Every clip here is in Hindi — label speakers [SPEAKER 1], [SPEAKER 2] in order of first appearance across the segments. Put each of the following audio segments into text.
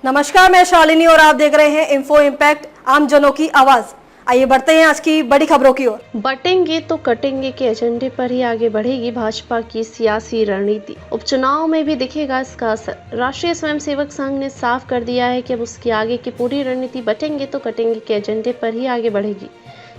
[SPEAKER 1] नमस्कार, मैं शालिनी और आप देख रहे हैं इन्फो इम्पैक्ट, आम जनों की आवाज। आइए बढ़ते हैं आज की बड़ी खबरों की ओर।
[SPEAKER 2] बटेंगे तो कटेंगे के एजेंडे पर ही आगे बढ़ेगी भाजपा की सियासी रणनीति। उपचुनाव में भी दिखेगा इसका असर। राष्ट्रीय स्वयंसेवक संघ ने साफ कर दिया है कि अब उसकी आगे की पूरी रणनीति बटेंगे तो कटेंगे के एजेंडे पर ही आगे बढ़ेगी।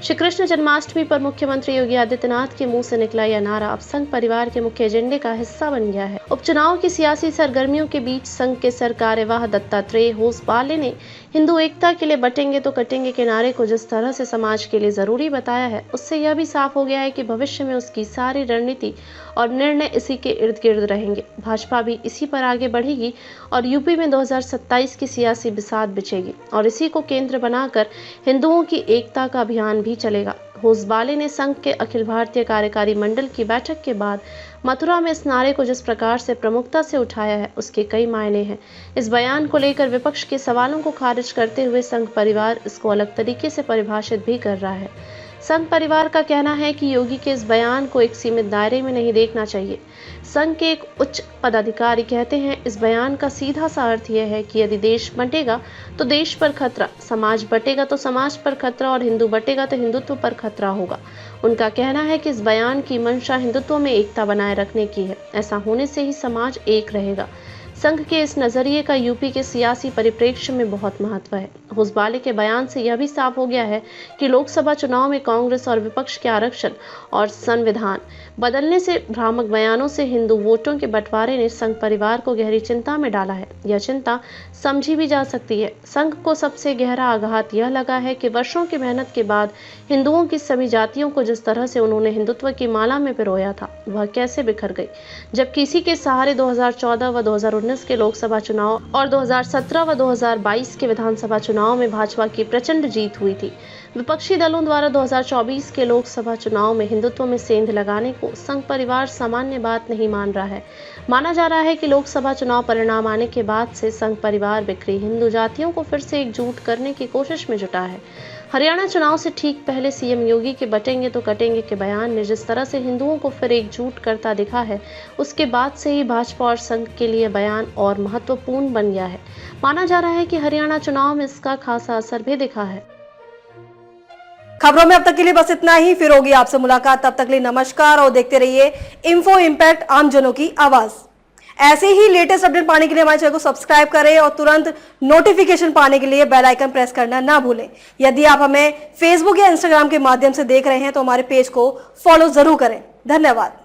[SPEAKER 2] श्री कृष्ण जन्माष्टमी पर मुख्यमंत्री योगी आदित्यनाथ के मुंह से निकला यह नारा अब संघ परिवार के मुख्य एजेंडे का हिस्सा बन गया है। उपचुनाव की सियासी सरगर्मियों के बीच संघ के सरकार्यवाह दत्तात्रेय होसबाले ने हिंदू एकता के लिए बटेंगे तो कटेंगे के नारे को जिस तरह से समाज के लिए जरूरी बताया है, उससे यह भी साफ हो गया है कि भविष्य में उसकी सारी रणनीति और निर्णय इसी के इर्द गिर्द रहेंगे। भाजपा भी इसी पर आगे बढ़ेगी और यूपी में 2027 की सियासी बिसात बिछेगी और इसी को केंद्र बनाकर हिंदुओं की एकता का अभियान भी चलेगा। होसबाले ने संघ के अखिल भारतीय कार्यकारी मंडल की बैठक के बाद मथुरा में इस नारे को जिस प्रकार से प्रमुखता से उठाया है, उसके कई मायने हैं। इस बयान को लेकर विपक्ष के सवालों को खारिज करते हुए संघ परिवार इसको अलग तरीके से परिभाषित भी कर रहा है। संघ परिवार का कहना है कि योगी के इस बयान को एक सीमित दायरे में नहीं देखना चाहिए। संघ के एक उच्च पदाधिकारी कहते हैं, इस बयान का सीधा सा अर्थ यह है कि यदि देश बंटेगा तो देश पर खतरा, समाज बटेगा तो समाज पर खतरा और हिंदू बटेगा तो हिंदुत्व पर खतरा होगा। उनका कहना है कि इस बयान की मंशा हिंदुत्व में एकता बनाए रखने की है। ऐसा होने से ही समाज एक रहेगा। संघ के इस नजरिए का यूपी के सियासी परिप्रेक्ष्य में बहुत महत्व है। होसबाले के बयान से यह भी साफ हो गया है कि लोकसभा चुनाव में कांग्रेस और विपक्ष के आरक्षण और संविधान बदलने से भ्रामक बयानों से हिंदू वोटों के बंटवारे ने संघ परिवार को गहरी चिंता में डाला है। यह चिंता समझी भी जा सकती है। संघ को सबसे गहरा आघात यह लगा है कि वर्षों की मेहनत के बाद हिंदुओं की सभी जातियों को जिस तरह से उन्होंने हिंदुत्व की माला में पिरोया था, वह कैसे बिखर गई। जबकि इसी के सहारे 2014 व 2019 के लोकसभा चुनाव और 2017 व 2022 के विधानसभा चुनाव में भाजपा की प्रचंड जीत हुई थी। विपक्षी दलों द्वारा 2024 के लोकसभा चुनाव में हिंदुत्व में सेंध लगाने को संघ परिवार सामान्य बात नहीं मान रहा है। माना जा रहा है कि लोकसभा चुनाव परिणाम आने के बाद से संघ परिवार बिखरी हिंदू जातियों को फिर से एकजुट करने की कोशिश में जुटा है। हरियाणा चुनाव से ठीक पहले सीएम योगी के बटेंगे तो कटेंगे के बयान ने जिस तरह से हिंदुओं को फिर एकजुट करता दिखा है, उसके बाद से ही भाजपा और संघ के लिए बयान और महत्वपूर्ण बन गया है। माना जा रहा है कि हरियाणा चुनाव में इसका खासा असर भी दिखा है।
[SPEAKER 1] खबरों में अब तक के लिए बस इतना ही। फिर होगी आपसे मुलाकात, तब तक के लिए नमस्कार और देखते रहिए इन्फो इम्पैक्ट, आम जनों की आवाज। ऐसे ही लेटेस्ट अपडेट पाने के लिए हमारे चैनल को सब्सक्राइब करें और तुरंत नोटिफिकेशन पाने के लिए बेल आइकन प्रेस करना ना भूलें। यदि आप हमें फेसबुक या इंस्टाग्राम के माध्यम से देख रहे हैं तो हमारे पेज को फॉलो जरूर करें। धन्यवाद।